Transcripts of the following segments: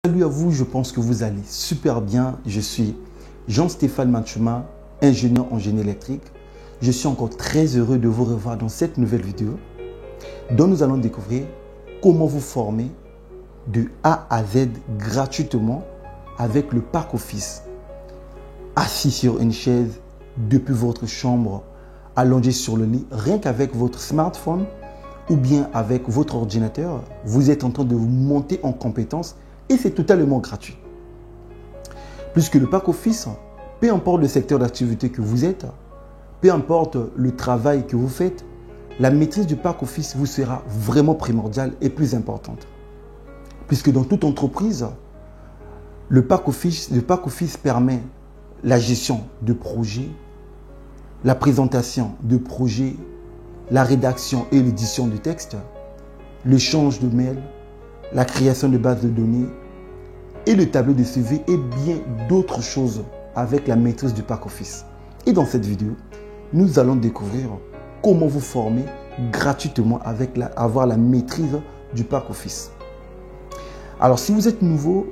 Salut à vous, je pense que vous allez super bien. Je suis Jean-Stéphane Machuma, ingénieur en génie électrique. Je suis encore très heureux de vous revoir dans cette nouvelle vidéo dont nous allons découvrir comment vous former de A à Z gratuitement avec le pack Office. Assis sur une chaise, depuis votre chambre, allongé sur le lit, rien qu'avec votre smartphone ou bien avec votre ordinateur, vous êtes en train de vous monter en compétences. Et c'est totalement gratuit. Puisque le pack Office, peu importe le secteur d'activité que vous êtes, peu importe le travail que vous faites, la maîtrise du pack Office vous sera vraiment primordiale et plus importante. Puisque dans toute entreprise, le pack Office permet la gestion de projets, la présentation de projets, la rédaction et l'édition de textes, l'échange de mails, la création de bases de données et le tableau de suivi et bien d'autres choses avec la maîtrise du pack Office. Et dans cette vidéo, nous allons découvrir comment vous former gratuitement avec avoir la maîtrise du pack Office. Alors si vous êtes nouveau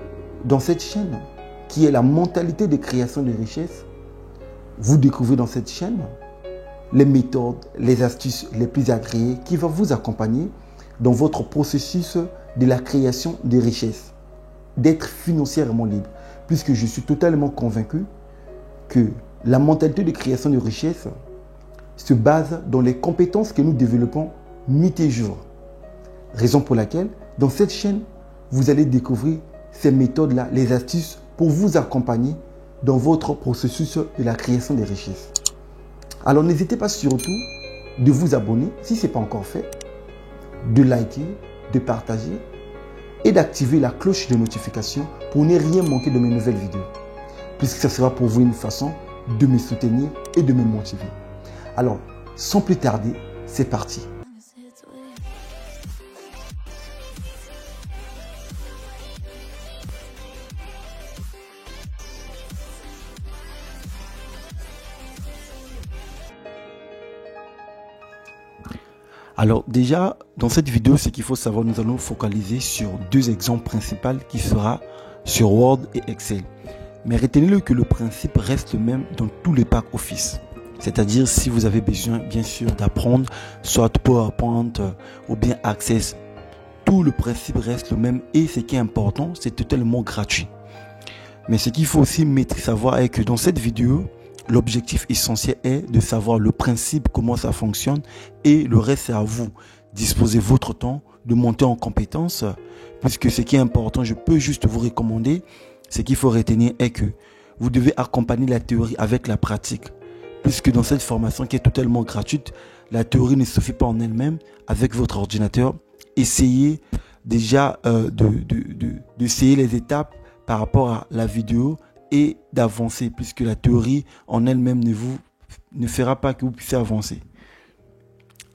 dans cette chaîne qui est la mentalité de création de richesse, vous découvrez dans cette chaîne les méthodes, les astuces les plus agréées qui vont vous accompagner dans votre processus de la création de richesses, d'être financièrement libre. Puisque je suis totalement convaincu que la mentalité de création de richesses se base dans les compétences que nous développons nuit et jour. Raison pour laquelle, dans cette chaîne, vous allez découvrir ces méthodes-là, les astuces pour vous accompagner dans votre processus de la création des richesses. Alors n'hésitez pas surtout de vous abonner si ce n'est pas encore fait, de liker, de partager et d'activer la cloche de notification pour ne rien manquer de mes nouvelles vidéos, puisque ça sera pour vous une façon de me soutenir et de me motiver. Alors, sans plus tarder, c'est parti. Alors déjà, dans cette vidéo, ce qu'il faut savoir, nous allons focaliser sur deux exemples principaux qui sera sur Word et Excel. Mais retenez-le que le principe reste le même dans tous les packs Office. C'est-à-dire si vous avez besoin, bien sûr, d'apprendre soit PowerPoint ou bien Access, tout le principe reste le même et ce qui est important, c'est totalement gratuit. Mais ce qu'il faut aussi savoir est que dans cette vidéo, l'objectif essentiel est de savoir le principe, comment ça fonctionne et le reste c'est à vous. Disposez votre temps de monter en compétence puisque ce qui est important, je peux juste vous recommander, ce qu'il faut retenir est que vous devez accompagner la théorie avec la pratique. Puisque dans cette formation qui est totalement gratuite, la théorie ne suffit pas en elle-même. Avec votre ordinateur, essayez déjà d'essayer les étapes par rapport à la vidéo et d'avancer puisque la théorie en elle-même ne fera pas que vous puissiez avancer.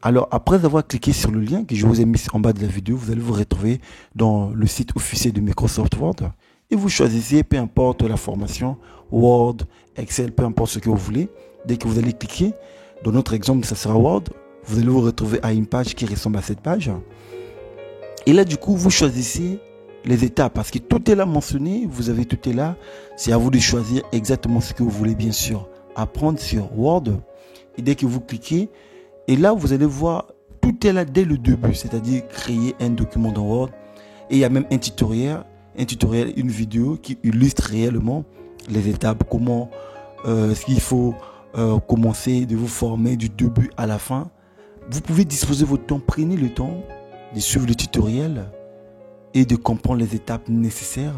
Alors après avoir cliqué sur le lien que je vous ai mis en bas de la vidéo, vous allez vous retrouver dans le site officiel de Microsoft Word et vous choisissez peu importe la formation, Word, Excel, peu importe ce que vous voulez. Dès que vous allez cliquer, dans notre exemple ça sera Word, vous allez vous retrouver à une page qui ressemble à cette page. Et là du coup vous choisissez les étapes parce que tout est là mentionné, vous avez tout est là. C'est à vous de choisir exactement ce que vous voulez bien sûr apprendre sur Word. Et dès que vous cliquez, et là vous allez voir tout est là dès le début, c'est-à-dire créer un document dans Word. Et il y a même un tutoriel, une vidéo qui illustre réellement les étapes, comment ce qu'il faut commencer de vous former du début à la fin. Vous pouvez disposer votre temps, prenez le temps de suivre le tutoriel et de comprendre les étapes nécessaires,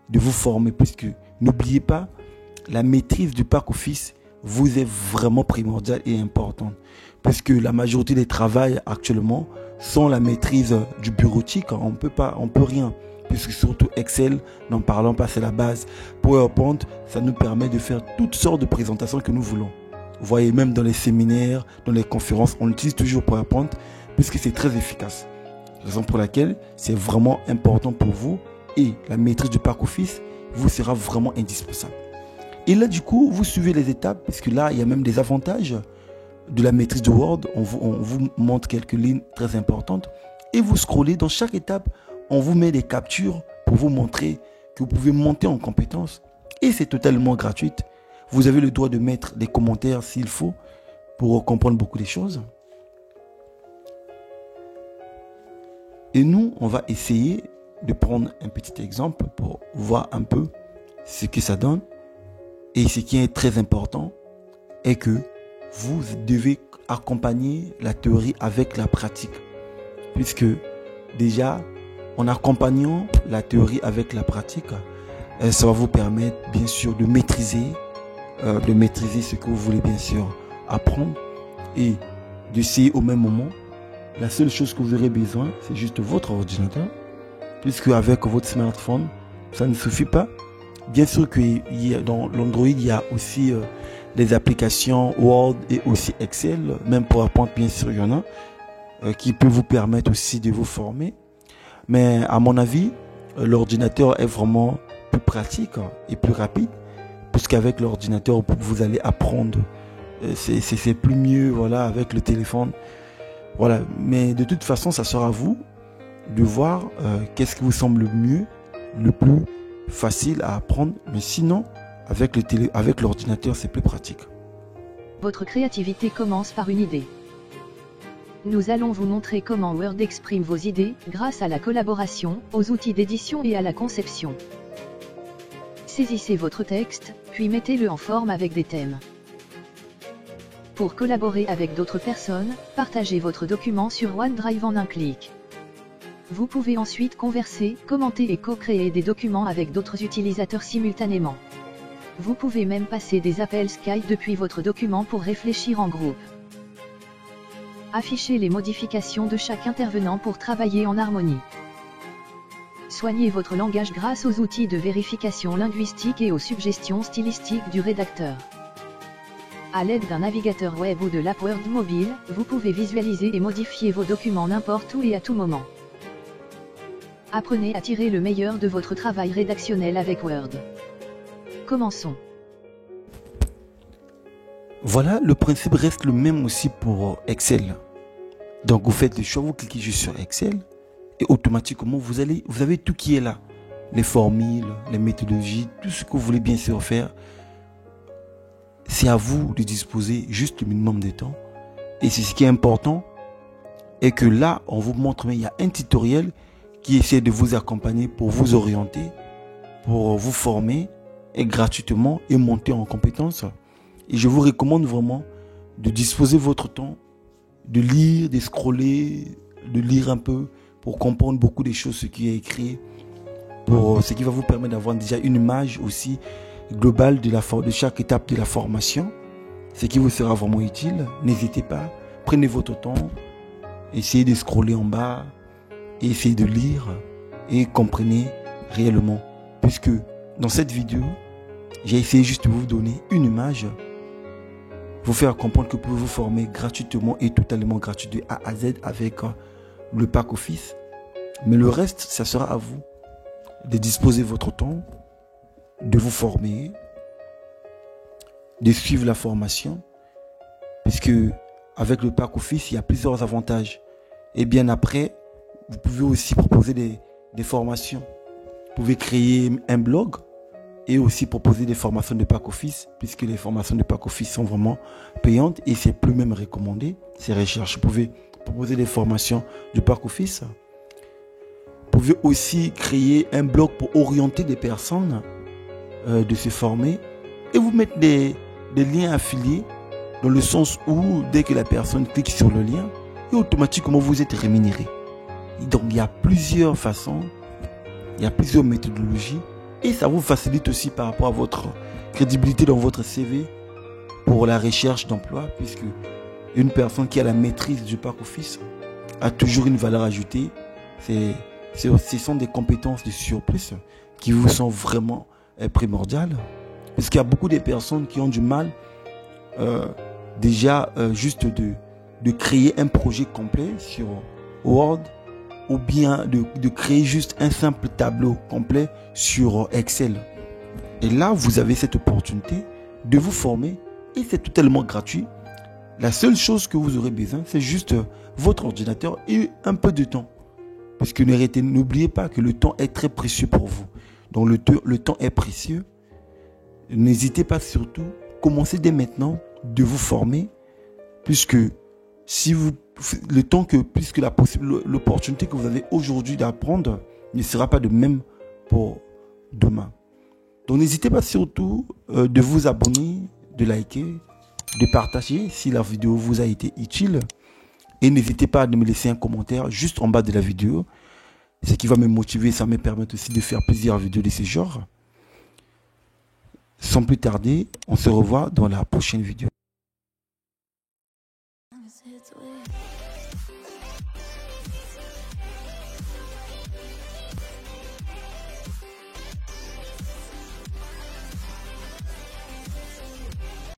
de vous former, puisque n'oubliez pas, la maîtrise du pack Office vous est vraiment primordiale et importante, puisque la majorité des travails actuellement sont la maîtrise du bureautique, on peut rien, puisque surtout Excel, n'en parlons pas, c'est la base. PowerPoint, ça nous permet de faire toutes sortes de présentations que nous voulons. Vous voyez, même dans les séminaires, dans les conférences, on utilise toujours PowerPoint, puisque c'est très efficace. Raison pour laquelle c'est vraiment important pour vous et la maîtrise du pack Office vous sera vraiment indispensable. Et là du coup vous suivez les étapes puisque là il y a même des avantages de la maîtrise de Word. On vous montre quelques lignes très importantes et vous scrollez. Dans chaque étape on vous met des captures pour vous montrer que vous pouvez monter en compétence et c'est totalement gratuit. Vous avez le droit de mettre des commentaires s'il faut pour comprendre beaucoup de choses. Et nous, on va essayer de prendre un petit exemple pour voir un peu ce que ça donne. Et ce qui est très important est que vous devez accompagner la théorie avec la pratique. Puisque déjà, en accompagnant la théorie avec la pratique, ça va vous permettre bien sûr de maîtriser ce que vous voulez bien sûr apprendre et d'essayer au même moment. La seule chose que vous aurez besoin, c'est juste votre ordinateur, puisque avec votre smartphone, ça ne suffit pas. Bien sûr que dans l'Android, il y a aussi des applications Word et aussi Excel, même PowerPoint, bien sûr, il y en a, qui peut vous permettre aussi de vous former. Mais à mon avis, l'ordinateur est vraiment plus pratique et plus rapide, puisqu'avec l'ordinateur, vous allez apprendre. C'est plus mieux, voilà, avec le téléphone. Voilà, mais de toute façon, ça sera à vous de voir qu'est-ce qui vous semble le mieux, le plus facile à apprendre. Mais sinon, avec l'ordinateur, c'est plus pratique. Votre créativité commence par une idée. Nous allons vous montrer comment Word exprime vos idées grâce à la collaboration, aux outils d'édition et à la conception. Saisissez votre texte, puis mettez-le en forme avec des thèmes. Pour collaborer avec d'autres personnes, partagez votre document sur OneDrive en un clic. Vous pouvez ensuite converser, commenter et co-créer des documents avec d'autres utilisateurs simultanément. Vous pouvez même passer des appels Skype depuis votre document pour réfléchir en groupe. Affichez les modifications de chaque intervenant pour travailler en harmonie. Soignez votre langage grâce aux outils de vérification linguistique et aux suggestions stylistiques du rédacteur. À l'aide d'un navigateur web ou de l'app Word mobile, vous pouvez visualiser et modifier vos documents n'importe où et à tout moment. Apprenez à tirer le meilleur de votre travail rédactionnel avec Word. Commençons. Voilà, le principe reste le même aussi pour Excel. Donc vous faites le choix, vous cliquez juste sur Excel et automatiquement vous avez tout qui est là. Les formules, les méthodologies, tout ce que vous voulez bien sûr faire. C'est à vous de disposer juste le minimum de temps. Et c'est ce qui est important. Et que là, on vous montre, mais il y a un tutoriel qui essaie de vous accompagner pour vous orienter, pour vous former et gratuitement et monter en compétences. Et je vous recommande vraiment de disposer votre temps, de lire, de scroller, de lire un peu pour comprendre beaucoup des choses, ce qui est écrit, pour ce qui va vous permettre d'avoir déjà une image aussi globale de chaque étape de la formation, ce qui vous sera vraiment utile. N'hésitez pas, prenez votre temps, essayez de scroller en bas, et essayez de lire et comprenez réellement. Puisque dans cette vidéo, j'ai essayé juste de vous donner une image, vous faire comprendre que vous pouvez vous former gratuitement et totalement gratuit de A à Z avec le pack Office. Mais le reste, ça sera à vous de disposer votre temps, de vous former, de suivre la formation, puisque avec le pack Office, il y a plusieurs avantages. Et bien après, vous pouvez aussi proposer des formations. Vous pouvez créer un blog et aussi proposer des formations de pack Office, puisque les formations de pack Office sont vraiment payantes et c'est plus même recommandé. C'est recherche. Vous pouvez proposer des formations de pack Office. Vous pouvez aussi créer un blog pour orienter des personnes de se former et vous mettre des liens affiliés dans le sens où dès que la personne clique sur le lien, et automatiquement vous êtes rémunéré. Et donc il y a plusieurs façons, il y a plusieurs méthodologies et ça vous facilite aussi par rapport à votre crédibilité dans votre CV pour la recherche d'emploi, puisque une personne qui a la maîtrise du pack Office a toujours une valeur ajoutée. Ce sont des compétences de surplus qui vous sont vraiment primordiales, puisqu'il y a beaucoup de personnes qui ont du mal juste de créer un projet complet sur Word ou bien de créer juste un simple tableau complet sur Excel. Et là, vous avez cette opportunité de vous former et c'est totalement gratuit. La seule chose que vous aurez besoin, c'est juste votre ordinateur et un peu de temps. Parce que n'oubliez pas que le temps est très précieux pour vous. Donc le temps est précieux. N'hésitez pas surtout, commencez dès maintenant de vous former, puisque si vous puisque l'opportunité que vous avez aujourd'hui d'apprendre ne sera pas de même pour demain. Donc n'hésitez pas surtout de vous abonner, de liker, de partager si la vidéo vous a été utile. Et n'hésitez pas à me laisser un commentaire juste en bas de la vidéo. Ce qui va me motiver, ça me permet aussi de faire plusieurs vidéos de ce genre. Sans plus tarder, on se revoit dans la prochaine vidéo.